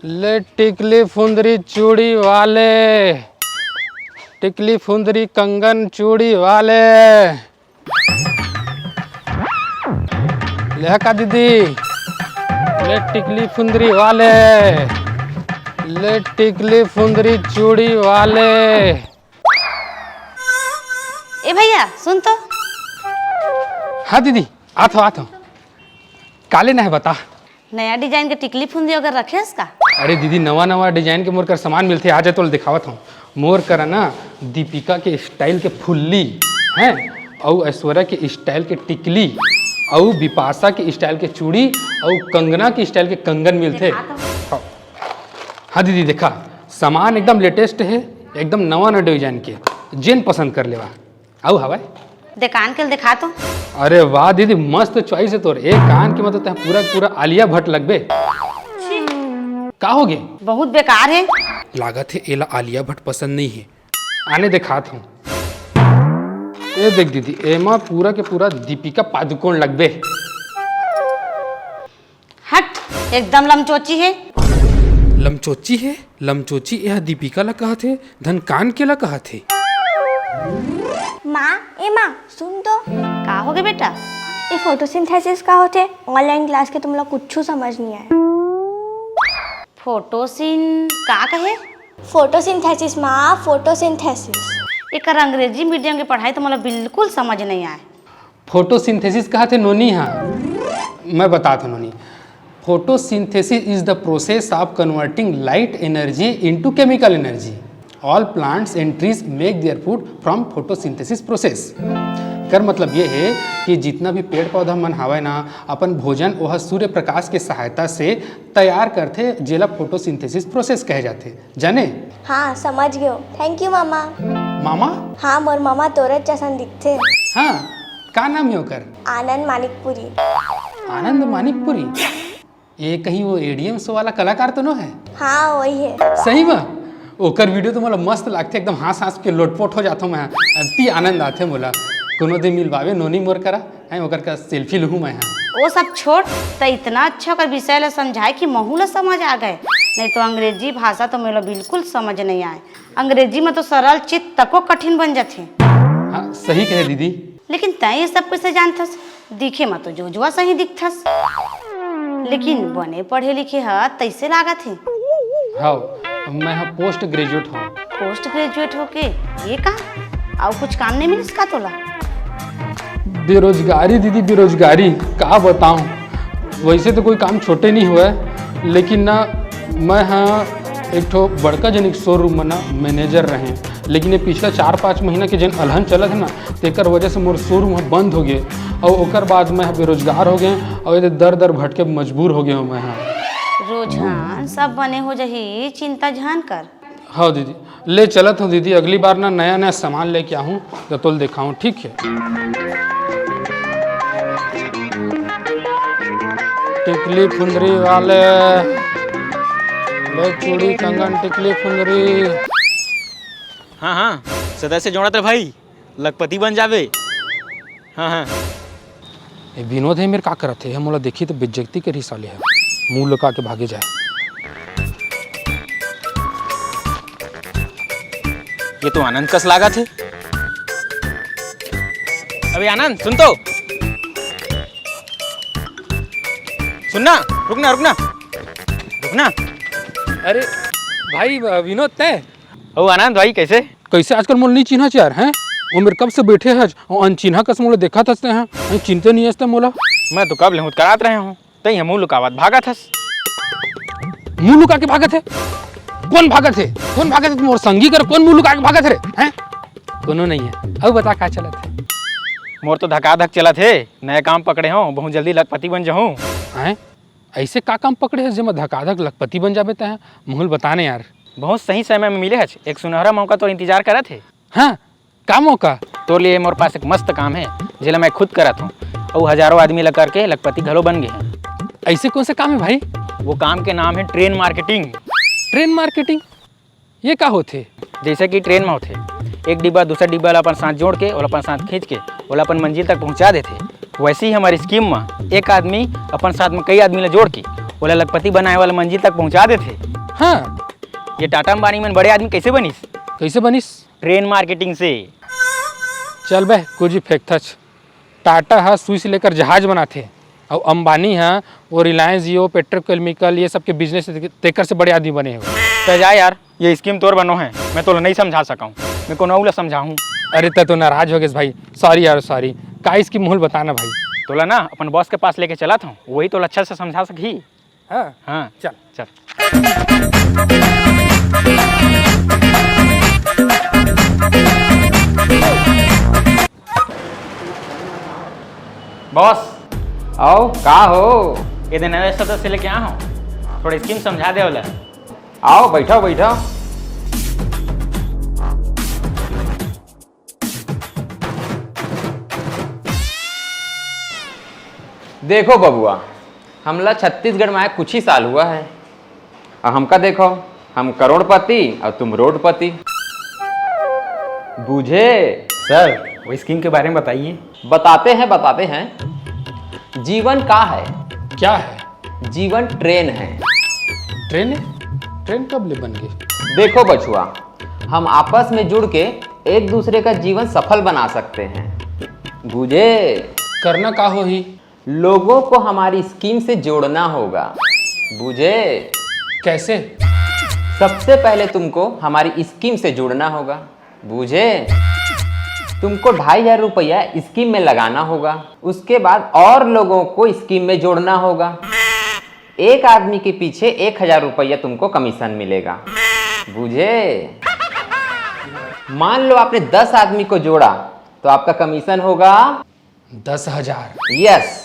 ले टिकली फुंदरी चूड़ी वाले, टिकली फुंदरी कंगन चूड़ी वाले। ले का दीदी, ले टिकली फुंदरी वाले, ले टिकली फुंदरी चूड़ी वाले। ए भैया सुन तो। हाँ दीदी आतो आतो, काले ना है बता। नया डिजाइन के टिकली फुंदी अगर रखे इसका। अरे दीदी नवा नवा डिजाइन के मोर कर सामान मिलते आज तो दिखावत हूँ। मोर कर ना दीपिका के स्टाइल के फुल्ली हैं, और ऐश्वर्या के स्टाइल के टिकली, और बिपाशा के स्टाइल के चूड़ी, और कंगना के स्टाइल के कंगन मिलते। हाँ दीदी देखा, सामान एकदम लेटेस्ट है, एकदम नवा नवा डिजाइन के, जेन पसंद कर लेवा। आओ हवा दुकान के दिखा तो। अरे वाह दीदी मस्त चॉइस है तोर। एक कान के मतलब पूरा पूरा आलिया भट्ट लगबे। का हो गए? बहुत बेकार है। लागत है एला आलिया भट्ट पसंद नहीं है। आने दिखात हूँ। ये देख दीदी एमा पूरा के पूरा दीपिका पादुकोण लगबे। हट एकदम लमचोची है। लमचोची है? लमचोची यह दीपिका ला कहा थे, धन कान के ला कहा थे। माँ ए माँ सुन तो। का हो गए बेटा? ये फोटोसिंथेसिस का होते? ऑनलाइन क्लास के तुम लोग कुछ समझ नहीं आए। फोटोसिन का कहे? फोटोसिंथेसिस माँ, फोटोसिंथेसिस। एक अंग्रेजी मीडियम की पढ़ाई तो मतलब बिल्कुल समझ नहीं आए। फोटोसिंथेसिस कहा थे नोनी। हाँ मैं बताता हूँ Noni. Photosynthesis is the process of converting light energy into chemical energy. All plants and trees make their food from photosynthesis process. कर मतलब ये है कि जितना भी पेड़ पौधा मन हवा ना, अपन भोजन वह सूर्य प्रकाश के सहायता से तैयार करते, जेला फोटोसिंथेसिस प्रोसेस कहे जाते। जाने? हाँ समझ गयो। थैंक यू मामा। मामा? हाँ मोर मामा तोरे जैसन दिखते। हाँ का नाम है ओकर? आनंद मानिकपुरी। आनंद मानिकपुरी? ये कहीं वो एडीएम शो वाला कलाकार तो न है? हाँ वही है। सही में ओकर वीडियो तो मोला मस्त लगते, एकदम हंस हंस के लोटपोट हो जाता हूँ मैं। अति आनंद आते मोला। कोनो दिन मिलवावे नोनी मोर करा है, ओकर का सेल्फी लूँ मैं। वो सब छोड़ तो इतना अच्छा कर विषय ला समझाए कि महू ला समझ आ गए। नहीं तो अंग्रेजी भाषा तो मेरा बिल्कुल समझ नहीं आए। अंग्रेजी में तो सरल चित तको कठिन बन जाते। हाँ सही कहे दीदी। लेकिन तय ये सब कैसे जानथस? दिखे में तो जोजुआ सही दिखथस, लेकिन बने पढ़े लिखे है तैसे लागत है। हाँ मैं हाँ पोस्ट ग्रेजुएट हूँ। पोस्ट ग्रेजुएट होके ये का और कुछ काम नहीं मिलस का तोला? बेरोजगारी दीदी बेरोजगारी का बताऊँ। वैसे तो कोई काम छोटे नहीं हुआ है, लेकिन ना मैं हाँ एक ठो बड़का जनिक शोरूम में ना मैनेजर रहे, लेकिन ये पिछला 4-5 महीना के जन अलहन चलत है ना, तेकर वजह से मोर शोरूम बंद हो गए, और ओकर बाद मैं बेरोजगार हो गए, और ये दर दर भटके मजबूर हो गए हूँ मैं। हाँ रोजान सब बने हो जही, चिंता जान कर। हाँ दीदी ले चलत हूँ दीदी, अगली बार ना नया नया सामान लेके आऊँ तो तुल दिखाऊँ, ठीक है? टिकली फुंदरी वाले, ले चूड़ी कंगन टिकली फुंदरी। हाँ हाँ सदस्य जोड़ा भाई, लखपति बन जावे। हाँ हाँ ये विनोद है मेरे का करत है, मोला देखी तो बेइज्जती के साले है, मुंह लुका के भागे जाए। ये तो आनंद कस लागत है। अबे आनंद सुन तो, सुनना, रुकना रुकना रुकना। अरे भाई विनोद तय ओ आनंद भाई कैसे आजकल मोल नहीं चिन्हा यार हैं? वो मेरे कब से बैठे हैं और अनचिन्हा कस मोला देखा थसते हैं, चिंते नहीं हंसते मोला। मैं तो कब लेहूँ करात रहे हूँ, तई मुँह लुकावत भागा थस। मुंह लुका के भागत है? कौन भागत है? कौन भागत है? मोर संगी कर कौन मुंह लुका के भागत रे हैं? कोनो नहीं है। अब बता का चलत है? मोर तो धका धक चला थे, नया काम पकड़े हूँ, बहुत जल्दी लखपति बन जाऊँ। हैं ऐसे का काम पकड़े है जब धकाधक लखपति बन जाबे हैं? मुहल बताने यार। बहुत सही समय में मिले है, एक सुनहरा मौका तो इंतजार करा थे। हाँ का मौका? तो लिए मोर पास एक मस्त काम है, जिला मैं खुद करत हूँ, और हजारों आदमी लग करके लखपति घलो बन गए हैं। ऐसे कौन सा काम है भाई? वो काम के नाम है ट्रेन मार्केटिंग। ट्रेन मार्केटिंग ये का होते? जैसे कि ट्रेन में होते, एक डिब्बा दूसरा डिब्बा अपन साथ जोड़ के और अपन साथ खींच के और अपन मंजिल तक पहुंचा देते। वैसे ही हमारी स्कीम में एक आदमी अपन साथ में कई आदमी ला जोड़ के बोला लखपति बनाए वाला मंजिल तक पहुंचा देते। हाँ, ये टाटा अंबानी मन बड़े आदमी कैसे बनिस? कैसे बनिस? ट्रेन मार्केटिंग से। चल बे कुछ भी फेंकथच। टाटा हा सुई से लेकर जहाज बनाते और अंबानी हा वो रिलायंस जियो पेट्रोकेमिकल ये सब के बिजनेस तेकर से बड़े आदमी बने हुए। तो जा यार, ये स्कीम तोर बनो है, मैं तो नहीं समझा सका हूँ, मैं को नौला समझाऊँ। अरे तो नाराज हो गए भाई, सॉरी यार सॉरी। का इसकी मूल बताना भाई। तोला ना अपन बॉस के पास लेके चला था, वही तो अच्छा से समझा सकी। हाँ हाँ चल चल। बॉस आओ का हो। ये दिन नए सदस्य लेके आ हूँ, थोड़ा स्कीम समझा दे वाला। आओ बैठो बैठो। देखो बबुआ, हमला छत्तीसगढ़ में आए कुछ ही साल हुआ है और हमका देखो, हम करोड़पति और तुम रोडपति। बूझे? सर वो स्कीम के बारे में बताइए। बताते हैं। जीवन का है? क्या है? जीवन ट्रेन है। ट्रेन है? ट्रेन कब ले बन गई? देखो बछुआ, हम आपस में जुड़ के एक दूसरे का जीवन सफल बना सकते हैं। बूझे? करना का हो ही? लोगों को हमारी स्कीम से जोड़ना होगा। बूझे? कैसे? सबसे पहले तुमको हमारी स्कीम से जुड़ना होगा। बूझे? तुमको 2,500 रुपया स्कीम में लगाना होगा। उसके बाद और लोगों को स्कीम में जोड़ना होगा। एक आदमी के पीछे 1,000 रुपया तुमको कमीशन मिलेगा। बूझे? मान लो आपने 10 आदमी को जोड़ा तो आपका कमीशन होगा 10,000। यस।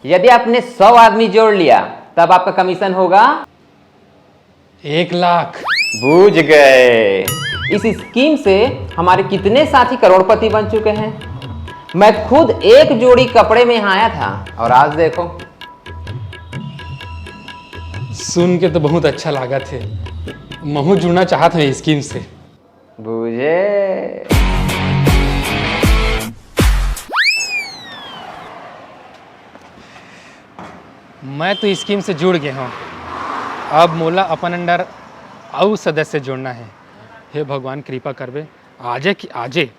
यदि आपने 100 आदमी जोड़ लिया तब आपका कमीशन होगा 1,00,000। बूझ गए। इस स्कीम से हमारे कितने साथी करोड़पति बन चुके हैं। मैं खुद एक जोड़ी कपड़े में यहाँ आया था और आज देखो। सुन के तो बहुत अच्छा लगा थे, महू जुड़ना चाहता हूँ स्कीम से। बूझे? मैं तो स्कीम से जुड़ गया हूँ, अब मोला अपन अंडर और सदस्य जोड़ना है। हे भगवान कृपा करबे, आजे कि आजे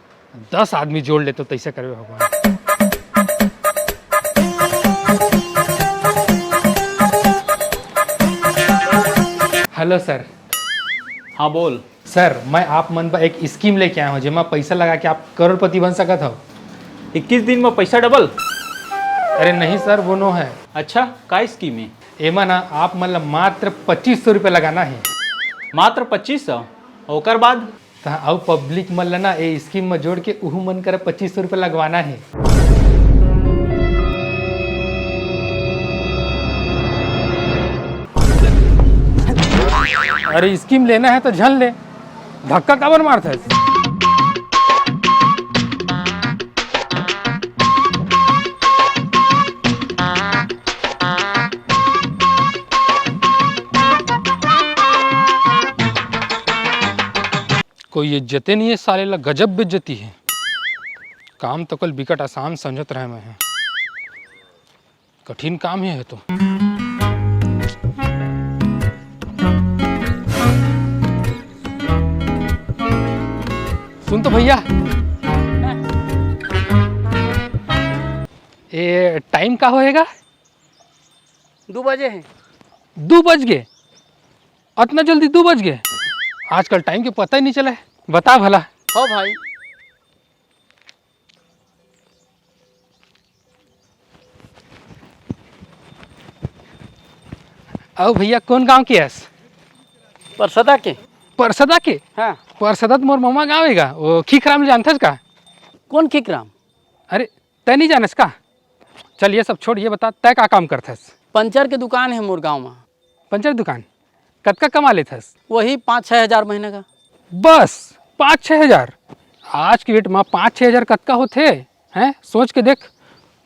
10 आदमी जोड़ ले तो तैसे करबे भगवान। Hello sir. हाँ बोल। सर मैं आप मन पर एक स्कीम लेके आया हूँ जिसमें पैसा लगा के आप करोड़पति बन सकत हो। 21 दिन में पैसा डबल? अरे नहीं सर, वो नो है। अच्छा, का स्कीम है? एमा ना आप मतलब मात्र 2500 रुपये लगाना है। मात्र 2500? ओकर बाद? और पब्लिक मन ना ये स्कीम में जोड़ के उहू मन कर 2500 रुपये लगवाना है। अरे स्कीम लेना है तो झन ले, धक्का काबर मारता है? कोई इज्जते नहीं है साले ला, गजब बेइज्जती है। काम तो कल बिकट आसान समझत रहे मैं, कठिन काम ही है तो। सुन तो भैया, ये टाइम का होएगा? 2 बजे हैं। 2 बज गए? इतना जल्दी 2 बज गए? आजकल टाइम के पता ही नहीं चला है। बता भला। हो भाई। आओ भैया, कौन गांव के है? परसदा के। परसदा के? हाँ। परसदा तो मोर मामा गाँव है वो खीखराम जानथस का? कौन खीखराम? अरे तय नहीं जानस का? चल ये सब छोड़, ये बता तय का काम करथस? पंचर के दुकान है मोर गाँव में। पंचर दुकान? कतका कमा लेथस? वही 5-6 हज़ार महीने का। बस 5-6 हज़ार? आज की डेट में 5-6 हज़ार कतका होते हैं? सोच के देख।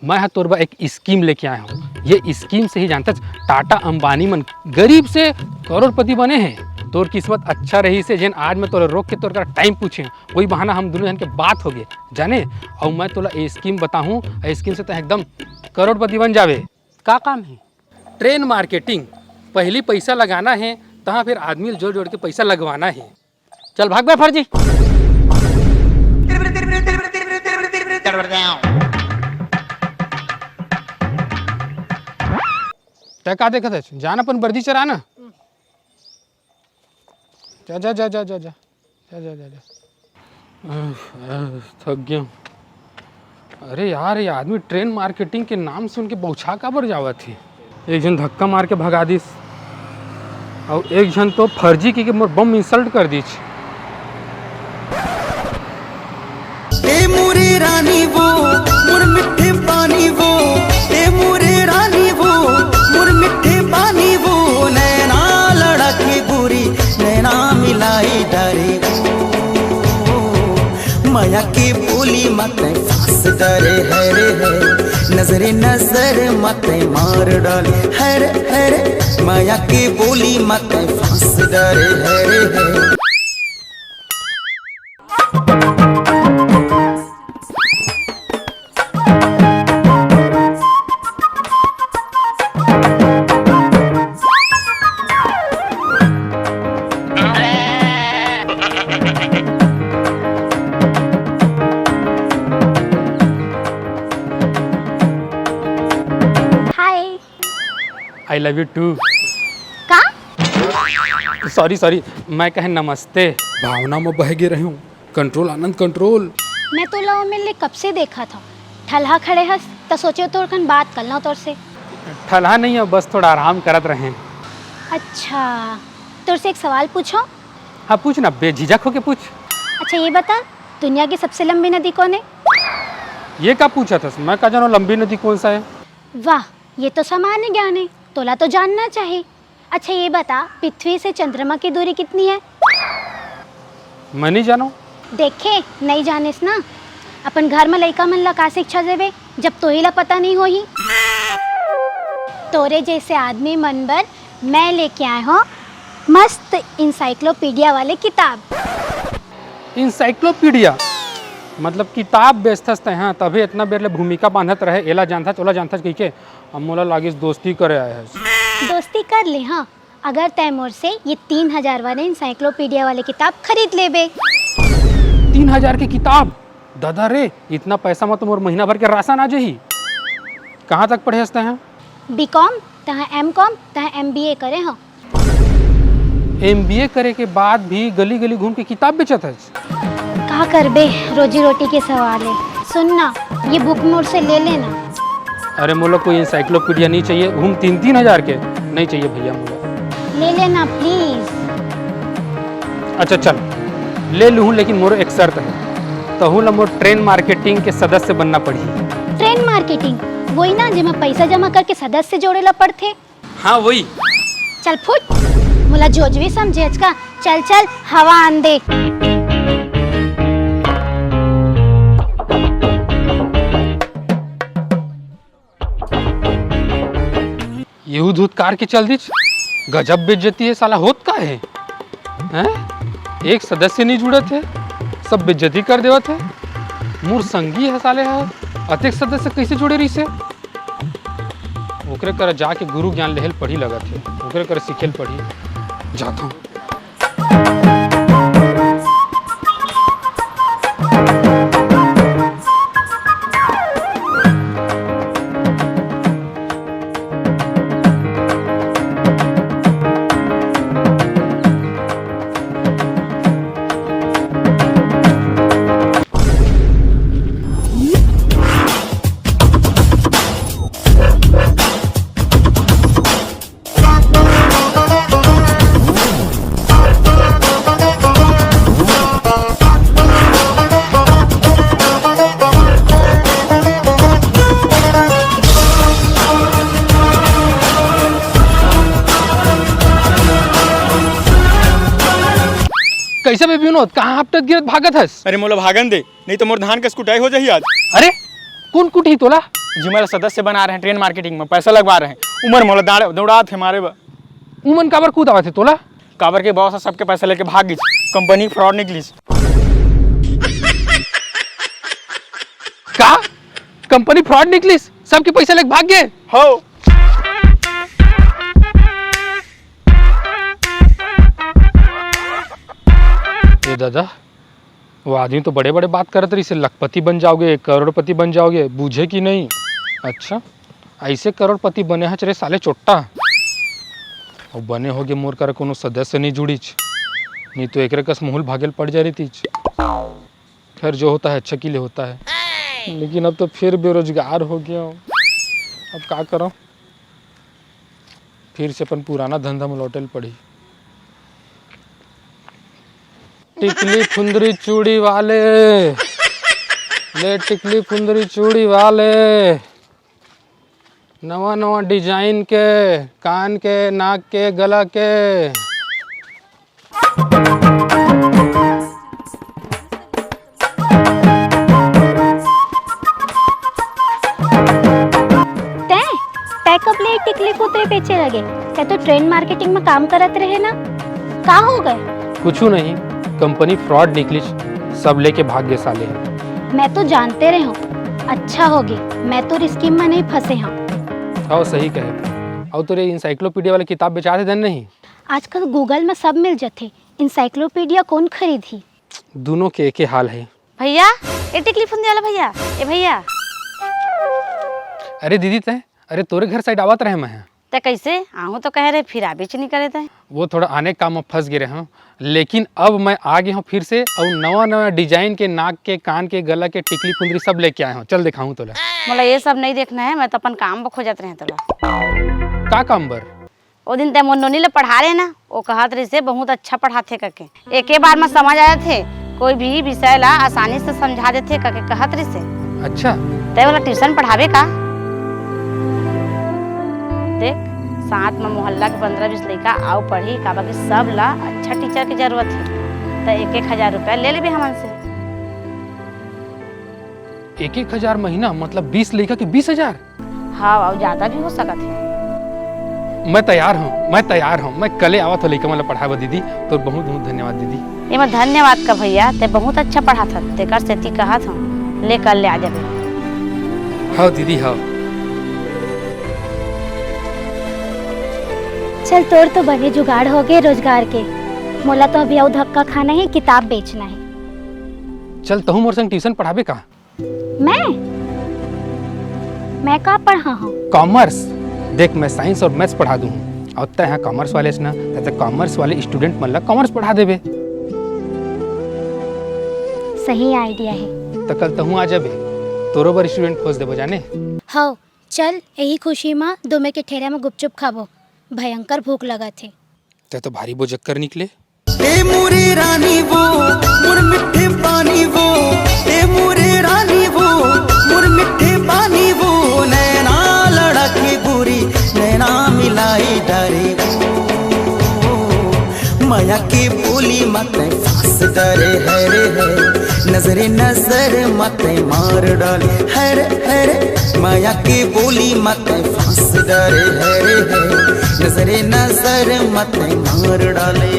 मैं हाँ तोरबा एक स्कीम लेके आया हूँ। ये स्कीम से ही जानता टाटा अंबानी मन गरीब से करोड़पति बने हैं। तोर किस्मत अच्छा रही से जेन आज मैं तोरा रोक के तोर का टाइम पूछे, वही बहाना हम दोनों जन के बात हो गए जाने। और मैं तोला ये स्कीम बताऊँ, स्कीम से तो एकदम करोड़पति बन जावे। का काम है? ट्रेन मार्केटिंग पहले पैसा लगाना है तहाँ फिर आदमी जोड़ जोड़ के पैसा लगवाना है। चल भाग बे फर्जी। क्या का देखत है? जान अपन वर्दी चराना। जा जा जा जा जा जा जा जा जा थक गया। अरे यार ये आदमी ट्रेन मार्केटिंग के नाम सुन के बौछा काबर जावत थी। एक जन धक्का मार के भगा दिस और एक जन तो फर्जी की मोर बम इंसल्ट कर दीच। ए मोरे रानी वो मोर मिठे पानी वो, ए मोरे रानी वो मोर मिठे पानी वो, नैना लड़के गोरी नैना मिलाई डारे वो, माया की बोली मत फांस डरे है रे है, नजरे नजर मत मार डाले है रे है रे, माया की बोली मत फांस डरे है रे है। I love you too. का सॉरी सॉरी, मैं कहे नमस्ते। भावना में बह गे रही हूँ। Control Anand control. मैं तो लव मिलने कब से देखा था, ठल्हा खड़े हस तो सोचे तोर कन बात कर लो तोर से। ठल्हा नहीं है, बस थोड़ा आराम करत रहे। अच्छा तोर से एक सवाल पूछो। हाँ पूछ ना, बेझिझक होके पूछ। अच्छा ये बता, दुनिया की सबसे लंबी नदी कौन है? ये क्या पूछा था? मैं क्या जानू लंबी नदी कौन सा है। वाह ये तो सामान्य ज्ञान है, तोला तो जानना चाहिए। अच्छा ये बता, पृथ्वी से चंद्रमा की दूरी कितनी है? मैं नहीं जानू। देखे नहीं जानिस ना, अपन घर में लइका मन ला का शिक्षा देवे जब तो ही ला पता नहीं होही। तोरे जैसे आदमी मन बर मैं लेके आए हो मस्त इंसाइक्लोपीडिया वाले किताब। इंसाइक्लोपीडिया मतलब किताब बेचते हैं, तभी इतना बेर ले भूमिका बांधत रहे। एला जानता ओला जानता कही के हम मोला लागिस दोस्ती करे आए हैं। दोस्ती कर ले हाँ, अगर तय मोर से ये 3000 वाले इंसाइक्लोपीडिया वाले किताब खरीद लेबे। 3000 की किताब? दादा रे इतना पैसा में तो मोर महीना भर के राशन आ जाही। कहाँ तक पढ़े हंसते हैं? बीकॉम तहाँ एमकॉम तहाँ MBA करे हाँ। MBA करे के बाद भी गली गली घूम के किताब बेचत है। कहा करबे, रोजी रोटी के सवाल है। सुनना ये बुक मोर से ले लेना। अरे मोला कोई इंसाइक्लोपीडिया नहीं चाहिए, घूम 3-3000 के नहीं चाहिए भैया मोला। ले लेना प्लीज। अच्छा चल ले लूँ, लेकिन मोर एक शर्त है, तहु ला मोर ट्रेन मार्केटिंग के सदस्य बनना पड़ी। ट्रेन मार्केटिंग वही ना जिसमें पैसा जमा करके सदस्य जोड़े ला पड़ते। हाँ वही। चल फुट, मुला जोजवी समझेज का। चल चल हवा आन दे। यहू धूत कार के चल दीच, गजब बेइज्जती है साला। होत का है हैं? एक सदस्य नहीं जुड़त है, सब बेइज्जती कर देवत है। मूर संगी है साले है, अतेक सदस्य कैसे जुड़े रही से? ओकरे कर जाके गुरु ज्ञान लेहल पढ़ी लगत है, ओकरे कर सीखेल पढ़ी जाता हूँ। कैसे बे विनोद, कहाँ हपटत गिरत भागत हस? अरे मोला भागन दे, नहीं तो मोर धान का कुटाई हो जाही आज। अरे कौन कुटी तोला? जी मेरा सदस्य बना रहे हैं ट्रेन मार्केटिंग में, पैसा लगवा रहे हैं। उमर मोला दौड़ा थे मारे उमन काबर कूद आवा थे तोला? काबर के बॉस सबके पैसा लेके भाग गई, कंपनी फ्रॉड निकली। का कंपनी फ्रॉड निकली? सबके पैसा लेके भाग गए? हो अरे दादा, वो आदमी तो बड़े बड़े बात करते रही, इसे लखपति बन जाओगे, करोड़पति बन जाओगे, बूझे कि नहीं? अच्छा, ऐसे करोड़पति बने हैं चरे साले चोट्टा, और बने होगे मोर कर कोनो सदस्य नहीं जुड़ीच, नहीं तो एक कस मुहुल भागेल पड़ जा रही थीच। खैर जो होता है अच्छा के लिए होता है, लेकिन अब तो फिर बेरोजगार हो गया हूँ, अब क्या करूँ? फिर से अपन पुराना धंधा में लौटल पड़ी। टिकली फुंदरी चूड़ी वाले, ले टिकली फुंदरी चूड़ी वाले, नवा नवा डिजाइन के, कान के, नाक के, गला के। तय कब ले टिकली फुदरी बेचे लगे? क्या तो ट्रेंड मार्केटिंग में काम करत रहे ना, का हो गए? कुछ नहीं, कंपनी फ्रॉड निकली, सब लेके भाग गए साले। मैं तो जानते रहे हूँ, अच्छा होगी, मैं तो स्कीम में नहीं फंसे हूँ। हाँ सही कहे। और तेरे इंसाइक्लोपीडिया वाली किताब बेचाते थे नहीं? आजकल गूगल में सब मिल जाते, इंसाइक्लोपीडिया कौन खरीदी? दोनों के एक ही हाल है। भैया, ये टिकली फुंदी वाला भैया, ए भैया। अरे दीदी तय, अरे तोरे घर साइड आवत रहे मैं। ते कैसे आहू तो कह रहे फिर आ बेच नहीं करे थे। वो थोड़ा आने काम में फंस गए हैं, लेकिन अब मैं आ गया हूँ फिर से, और नवा नवा डिजाइन के नाक के, कान के, गला के, टिकली फुंदरी सब लेके आया हूँ। चल दिखाऊं तोला। बोला ये सब नहीं देखना है, मैं तो अपन काम खो जाते रहे तोला। का काम बर? वो दिन ते मोनोनी ले पढ़ा रहे ना, वो कहत रही से बहुत अच्छा पढ़ाते करके, एक ही बार में समझ आया थे, कोई भी विषय ला आसानी से समझा देते करके कहत रही से। अच्छा, ते वाला ट्यूशन पढ़ावे का? देख साथ में मोहल्ला के 15-20 लड़का आओ पढ़ी का, बाकी सब ला अच्छा टीचर की जरूरत है, तो 1-1 रुपया ले लेबे हमन से। 1-1 महीना मतलब 20 लड़का के 20,000? हाँ, और ज्यादा भी हो सकत है। मैं तैयार हूँ, मैं कल आवत हो लड़का मतलब पढ़ावा दीदी, तो बहुत बहुत धन्यवाद दीदी। ये मैं धन्यवाद का भैया, ते बहुत अच्छा पढ़ा था, ते कर से ती कहा था ले कल ले आ जाबे। हाँ दीदी हाँ। चल तोर तो बने जुगाड़ हो गए रोजगार के, मोला तो अभी और धक्का खाना है, किताब बेचना है। चल तहु मोर संग ट्यूशन पढ़ाबे का? मैं का पढ़ा हूँ? कॉमर्स। देख मैं साइंस और मैथ्स पढ़ा दूँ, और तय यहाँ कॉमर्स वाले से ना, तो कॉमर्स वाले स्टूडेंट मन ला कॉमर्स पढ़ा देबे। सही आइडिया है। तो कल तहु आ जाबे, तोरो बर स्टूडेंट खोज देबो जाने। हाँ चल, यही खुशी में दोमे के ठेरा में गुपचुप खाबो, भयंकर भूख लगा थे। तो भारी बोझक्कर निकले। ए मोरे रानी वो मुर मिठे पानी वो, ए मोरे रानी वो मुर मिठे पानी वो, नैना लड़ा के गोरी नैना मिलाई डरे वो, माया के बोली मत फांस डरे है रे है, नजरे नजर मत मार डाले है रे, माया के बोली मत फांस डरे है रे है, नजरे नजर मत मार डाले।